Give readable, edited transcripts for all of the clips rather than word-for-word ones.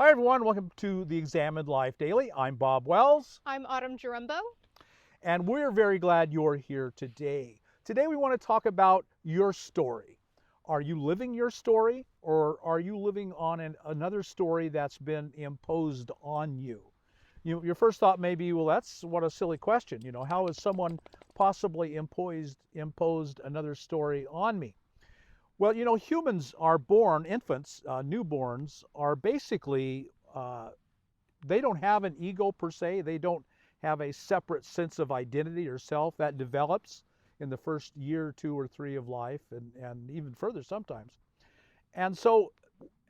Hi, everyone. Welcome to the Examined Life Daily. I'm Bob Wells, I'm Autumn Jarumbo. and we're very glad you're here today. Today, we want to talk about your story. Are you living your story, or are you living on another story that's been imposed on you? Your first thought may be, well, that's what a silly question. How has someone possibly imposed another story on me? Well, humans are born, infants, newborns are basically, they don't have an ego per se. They don't have a separate sense of identity or self that develops in the first year, 2 or 3 of life, and even further sometimes. And so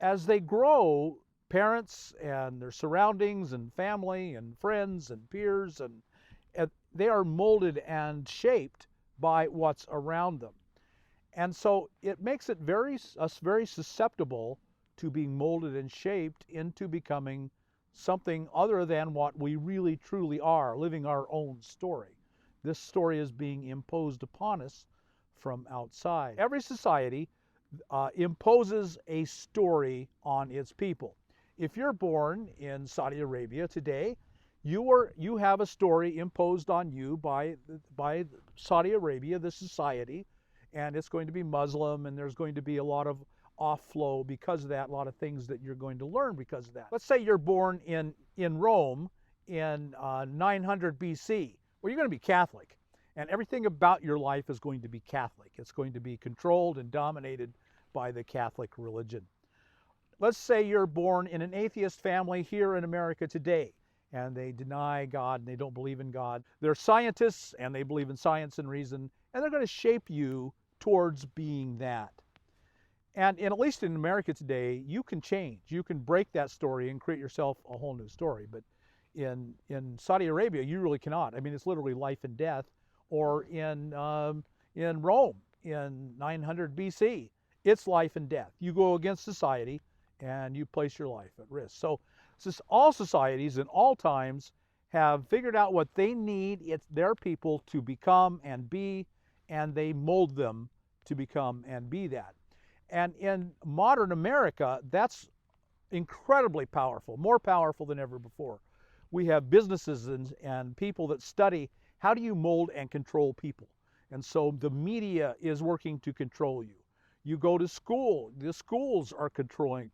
as they grow, parents and their surroundings and family and friends and peers and they are molded and shaped by what's around them. And so it makes us very susceptible to being molded and shaped into becoming something other than what we really truly are, living our own story. This story is being imposed upon us from outside. Every society imposes a story on its people. If you're born in Saudi Arabia today, you have a story imposed on you by Saudi Arabia, the society, and it's going to be Muslim, and there's going to be a lot of off flow because of that, a lot of things that you're going to learn because of that. Let's say you're born in Rome in 900 BC. Well, you're going to be Catholic, and everything about your life is going to be Catholic. It's going to be controlled and dominated by the Catholic religion. Let's say you're born in an atheist family here in America today, and they deny God and they don't believe in God. They're scientists and they believe in science and reason, and they're going to shape you towards being that. And at least in America today, you can change. You can break that story and create yourself a whole new story. But in Saudi Arabia, you really cannot. I mean, it's literally life and death. Or in Rome in 900 BC, it's life and death. You go against society and you place your life at risk. So all societies in all times have figured out what they need their people to become and be, and they mold them to become and be that. And in modern America, that's incredibly powerful, more powerful than ever before. We have businesses and people that study how do you mold and control people. And so the media is working to control you. You go to school, the schools are controlling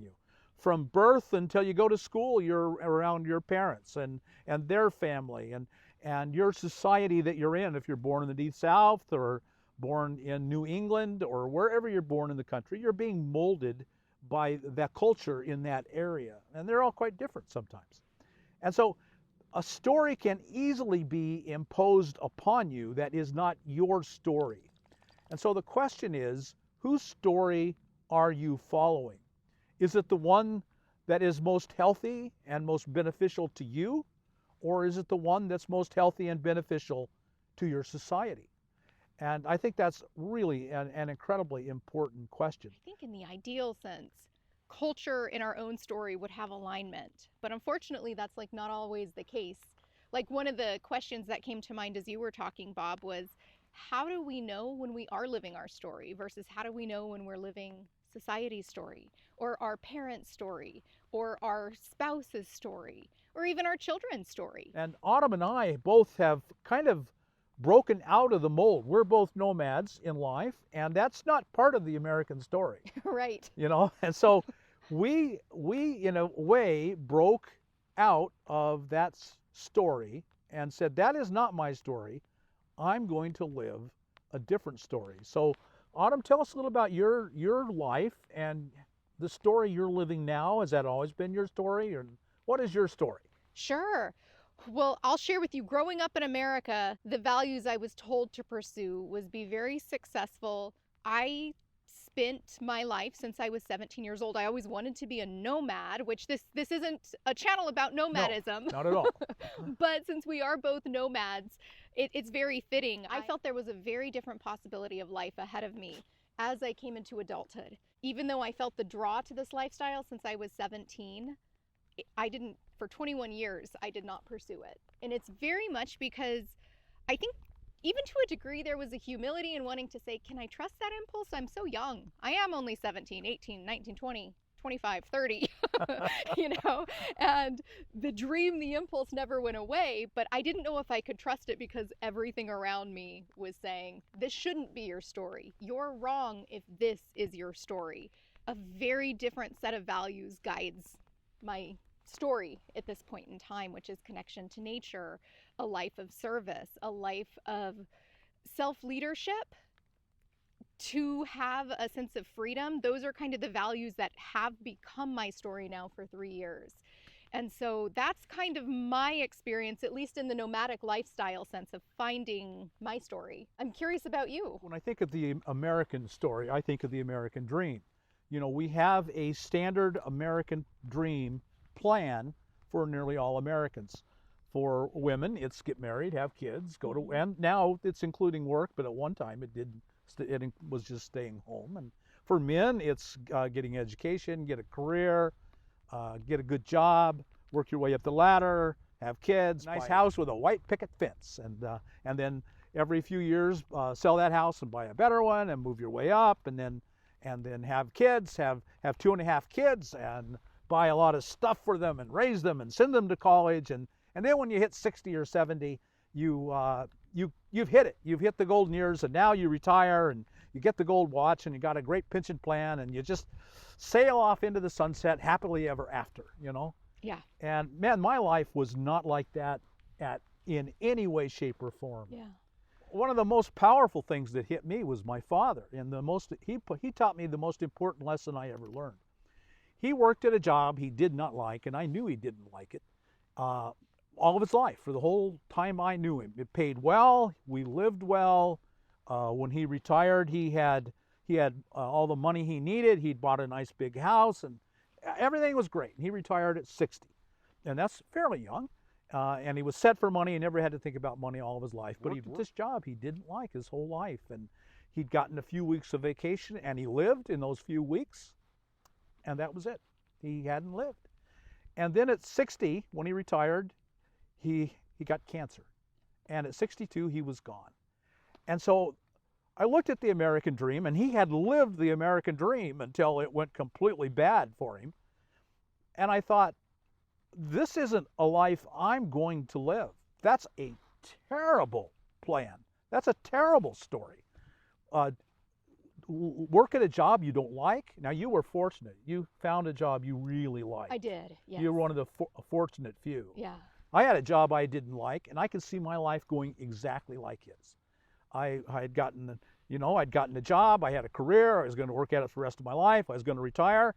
you. From birth until you go to school, you're around your parents and their family and your society that you're in. If you're born in the Deep South or born in New England or wherever you're born in the country, you're being molded by that culture in that area. And they're all quite different sometimes. And so a story can easily be imposed upon you that is not your story. And so the question is, whose story are you following? Is it the one that is most healthy and most beneficial to you? Or is it the one that's most healthy and beneficial to your society? And I think that's really an incredibly important question. I think in the ideal sense, culture in our own story would have alignment. But unfortunately, that's not always the case. One of the questions that came to mind as you were talking, Bob, was how do we know when we are living our story versus how do we know when we're living society's story or our parents' story or our spouse's story or even our children's story? And Autumn and I both have kind of broken out of the mold. We're both nomads in life, and that's not part of the American story. Right. And so we in a way broke out of that story and said, that is not my story. I'm going to live a different story. So Autumn, tell us a little about your life and the story you're living now. Has that always been your story, or what is your story? Sure. Well, I'll share with you, growing up in America, the values I was told to pursue was be very successful. I spent my life since I was 17 years old. I always wanted to be a nomad, which this isn't a channel about nomadism. No, not at all. But since we are both nomads, it's very fitting. I felt there was a very different possibility of life ahead of me as I came into adulthood. Even though I felt the draw to this lifestyle since I was 17, for 21 years, I did not pursue it. And it's very much because I think even to a degree, there was a humility in wanting to say, can I trust that impulse? I'm so young. I am only 17, 18, 19, 20. 25, 30, you know, and the dream, the impulse never went away, but I didn't know if I could trust it because everything around me was saying, this shouldn't be your story. You're wrong if this is your story. A very different set of values guides my story at this point in time, which is connection to nature, a life of service, a life of self-leadership, to have a sense of freedom. Those are kind of the values that have become my story now for 3 years. And so that's kind of my experience, at least in the nomadic lifestyle sense of finding my story. I'm curious about you. When I think of the American story, I think of the American dream. You know, we have a standard American dream plan for nearly all Americans. For women, it's get married, have kids, go to, and now it's including work, but at one time it didn't. It was just staying home. And for men, it's getting education, get a career, get a good job, work your way up the ladder, have kids, nice house with a white picket fence, and then every few years sell that house and buy a better one and move your way up, and then have kids, have 2.5 kids, and buy a lot of stuff for them and raise them and send them to college, and then when you hit 60 or 70, you've hit it. You've hit the golden years, and now you retire and you get the gold watch and you got a great pension plan and you just sail off into the sunset happily ever after, you know? Yeah. And man, my life was not like that in any way, shape, or form. Yeah. One of the most powerful things that hit me was my father, and he taught me the most important lesson I ever learned. He worked at a job he did not like, and I knew he didn't like it. All of his life, for the whole time I knew him. It paid well, we lived well. When he retired, he had all the money he needed. He'd bought a nice big house, and everything was great. He retired at 60, and that's fairly young. And he was set for money. He never had to think about money all of his life. But he did this job he didn't like his whole life, and he'd gotten a few weeks of vacation, and he lived in those few weeks, and that was it. He hadn't lived. And then at 60, when he retired, he got cancer, and at 62 he was gone. And so I looked at the American dream, and he had lived the American dream until it went completely bad for him. And I thought, this isn't a life I'm going to live. That's a terrible plan. That's a terrible story. Work at a job you don't like. Now, you were fortunate. You found a job you really liked. I did, yes. You were one of the fortunate few. Yeah. I had a job I didn't like, and I could see my life going exactly like his. I had gotten, I'd gotten a job, I had a career, I was going to work at it for the rest of my life, I was going to retire.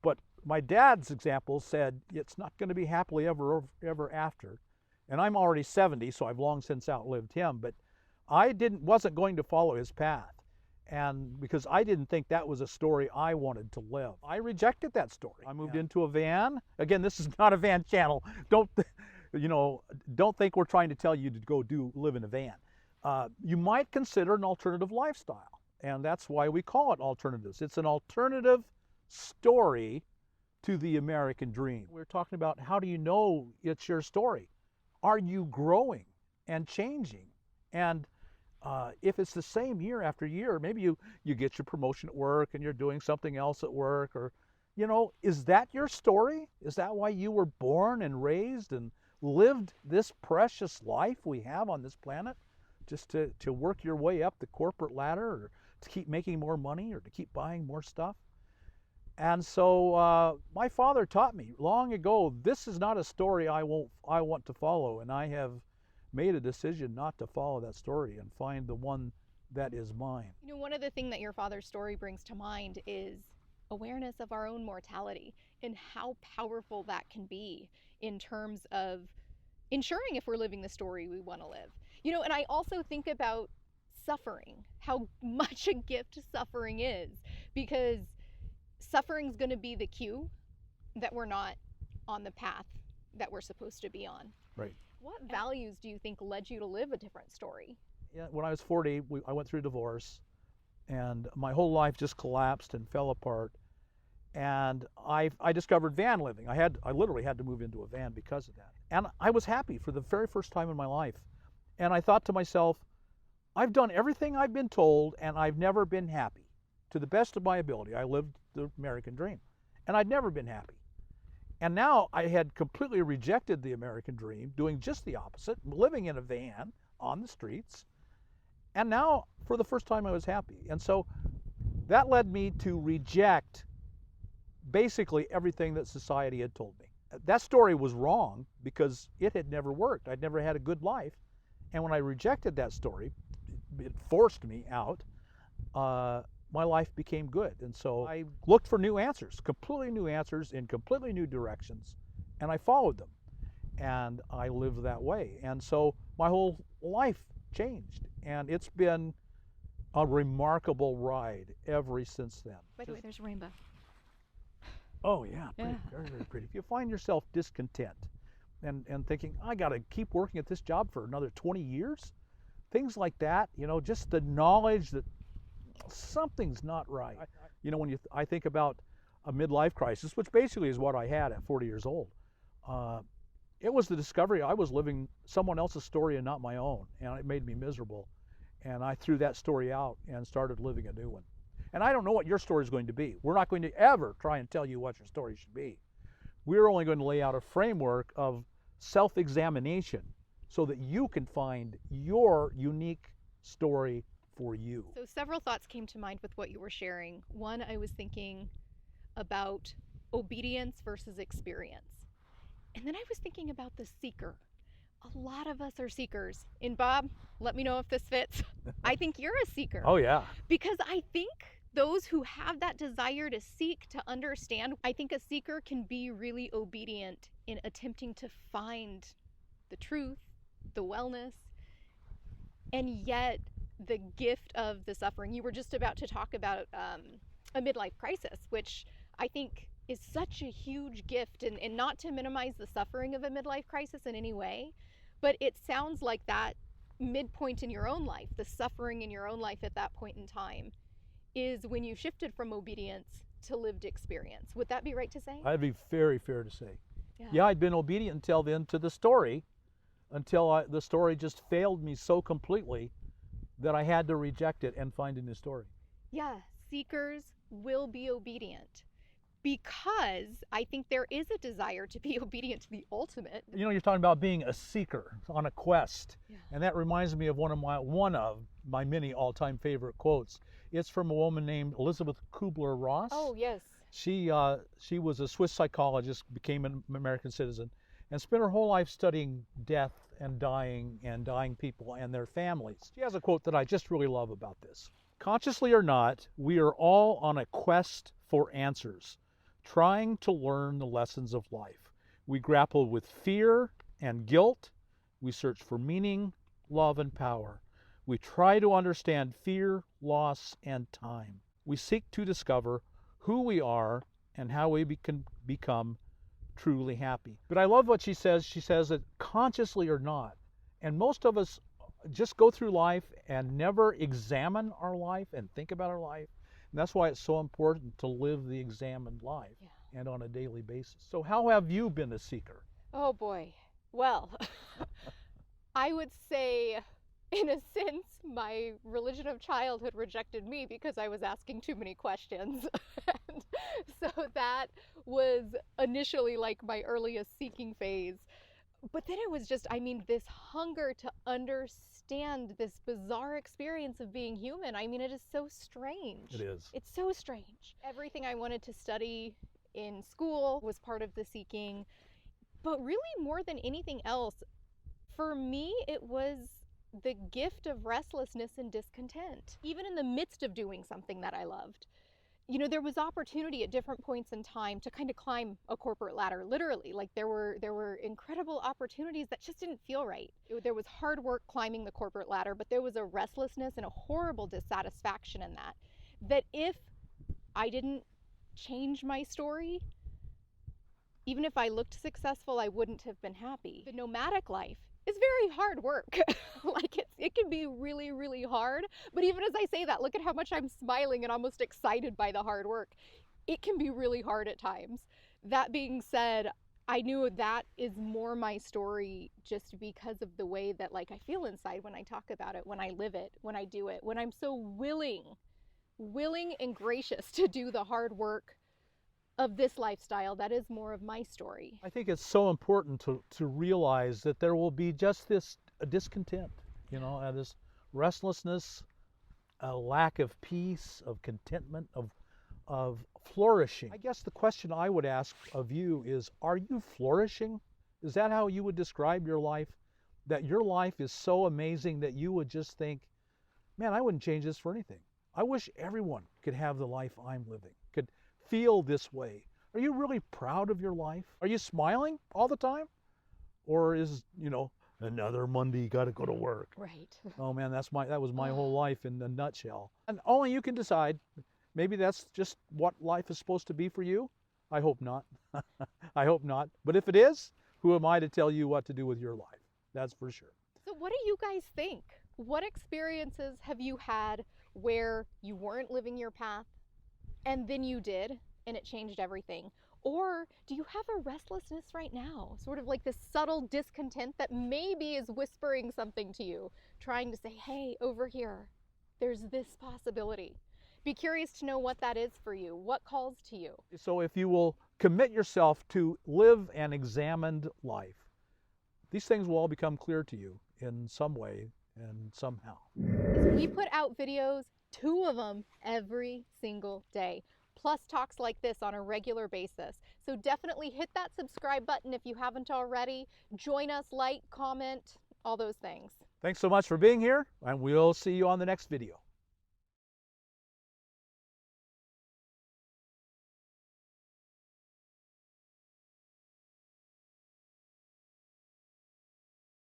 But my dad's example said, it's not going to be happily ever after. And I'm already 70, so I've long since outlived him, but I wasn't going to follow his path. And because I didn't think that was a story I wanted to live. I rejected that story. I moved into a van. Again, this is not a van channel. Don't think we're trying to tell you to go live in a van. You might consider an alternative lifestyle, and that's why we call it alternatives. It's an alternative story to the American dream. We're talking about, how do you know it's your story? Are you growing and changing? And if it's the same year after year, maybe you get your promotion at work and you're doing something else at work, or, is that your story? Is that why you were born and raised and lived this precious life we have on this planet? Just to work your way up the corporate ladder, or to keep making more money, or to keep buying more stuff? And so my father taught me long ago, this is not a story I want to follow, and I have made a decision not to follow that story and find the one that is mine. One of the things that your father's story brings to mind is awareness of our own mortality, and how powerful that can be in terms of ensuring if we're living the story we want to live. And I also think about suffering, how much a gift suffering is, because suffering's going to be the cue that we're not on the path that we're supposed to be on. Right. What values do you think led you to live a different story? Yeah, when I was 40, I went through a divorce, and my whole life just collapsed and fell apart. And I discovered van living. I literally had to move into a van because of that. And I was happy for the very first time in my life. And I thought to myself, I've done everything I've been told, and I've never been happy. To the best of my ability, I lived the American dream. and I'd never been happy. And now I had completely rejected the American dream, doing just the opposite, living in a van on the streets. And now, for the first time, I was happy. And so that led me to reject basically everything that society had told me. That story was wrong because it had never worked. I'd never had a good life. And when I rejected that story, it forced me out. My life became good. And so I looked for new answers, completely new answers in completely new directions, and I followed them. And I lived that way. And so my whole life changed. And it's been a remarkable ride ever since then. By the way, there's a rainbow. Oh, yeah, pretty, very, very pretty. If you find yourself discontent and thinking, I got to keep working at this job for another 20 years, things like that, just the knowledge that something's not right. When I think about a midlife crisis, which basically is what I had at 40 years old, it was the discovery I was living someone else's story and not my own, and it made me miserable. And I threw that story out and started living a new one. And I don't know what your story is going to be. We're not going to ever try and tell you what your story should be. We're only going to lay out a framework of self-examination so that you can find your unique story for you. So several thoughts came to mind with what you were sharing. One, I was thinking about obedience versus experience. And then I was thinking about the seeker. A lot of us are seekers. And Bob, let me know if this fits. I think you're a seeker. Oh, yeah. Because I think those who have that desire to seek, to understand, I think a seeker can be really obedient in attempting to find the truth, the wellness, and yet the gift of the suffering. You were just about to talk about a midlife crisis, which I think is such a huge gift, and not to minimize the suffering of a midlife crisis in any way, but it sounds like that midpoint in your own life, the suffering in your own life at that point in time, is when you shifted from obedience to lived experience. Would that be right to say? That'd be very fair to say. Yeah, I'd been obedient until then to the story, until the story just failed me so completely that I had to reject it and find a new story. Yeah, seekers will be obedient because I think there is a desire to be obedient to the ultimate. You're talking about being a seeker on a quest. Yeah. And that reminds me of one of my many all-time favorite quotes. It's from a woman named Elizabeth Kubler-Ross. Oh, yes. She was a Swiss psychologist, became an American citizen, and spent her whole life studying death and dying people and their families. She has a quote that I just really love about this. Consciously or not, we are all on a quest for answers, trying to learn the lessons of life. We grapple with fear and guilt. We search for meaning, love, and power. We try to understand fear, loss, and time. We seek to discover who we are and how we can become truly happy. But I love what she says. She says that consciously or not, and most of us just go through life and never examine our life and think about our life. And that's why it's so important to live the examined life and on a daily basis. So how have you been a seeker? Oh boy. Well, I would say in a sense, my religion of childhood rejected me because I was asking too many questions. And so that was initially like my earliest seeking phase. But then it was just, this hunger to understand this bizarre experience of being human. It is so strange. It is. It's so strange. Everything I wanted to study in school was part of the seeking. But really, more than anything else, for me, it was the gift of restlessness and discontent, even in the midst of doing something that I loved. There was opportunity at different points in time to kind of climb a corporate ladder, literally. Like there were incredible opportunities that just didn't feel right. There was hard work climbing the corporate ladder, but there was a restlessness and a horrible dissatisfaction in that if I didn't change my story, even if I looked successful, I wouldn't have been happy. The nomadic life is very hard work. It can be really, really hard. But even as I say that, look at how much I'm smiling and almost excited by the hard work. It can be really hard at times. That being said, I knew that is more my story just because of the way that I feel inside when I talk about it, when I live it, when I do it, when I'm so willing and gracious to do the hard work of this lifestyle. That is more of my story. I think it's so important to realize that there will be just this discontent, this restlessness, a lack of peace, of contentment, of flourishing. I guess the question I would ask of you is, are you flourishing? Is that how you would describe your life? That your life is so amazing that you would just think, man, I wouldn't change this for anything. I wish everyone could have the life I'm living, could feel this way. Are you really proud of your life? Are you smiling all the time? Or is, another Monday, got to go to work. Right. Oh man, that was my whole life in a nutshell. And only you can decide. Maybe that's just what life is supposed to be for you. I hope not. I hope not. But if it is, who am I to tell you what to do with your life? That's for sure. So what do you guys think? What experiences have you had where you weren't living your path and then you did and it changed everything? Or do you have a restlessness right now? Sort of like this subtle discontent that maybe is whispering something to you, trying to say, hey, over here, there's this possibility. Be curious to know what that is for you, what calls to you. So if you will commit yourself to live an examined life, these things will all become clear to you in some way and somehow. We put out videos, 2 of them every single day, plus talks like this on a regular basis. So definitely hit that subscribe button if you haven't already. Join us, like, comment, all those things. Thanks so much for being here, and we'll see you on the next video.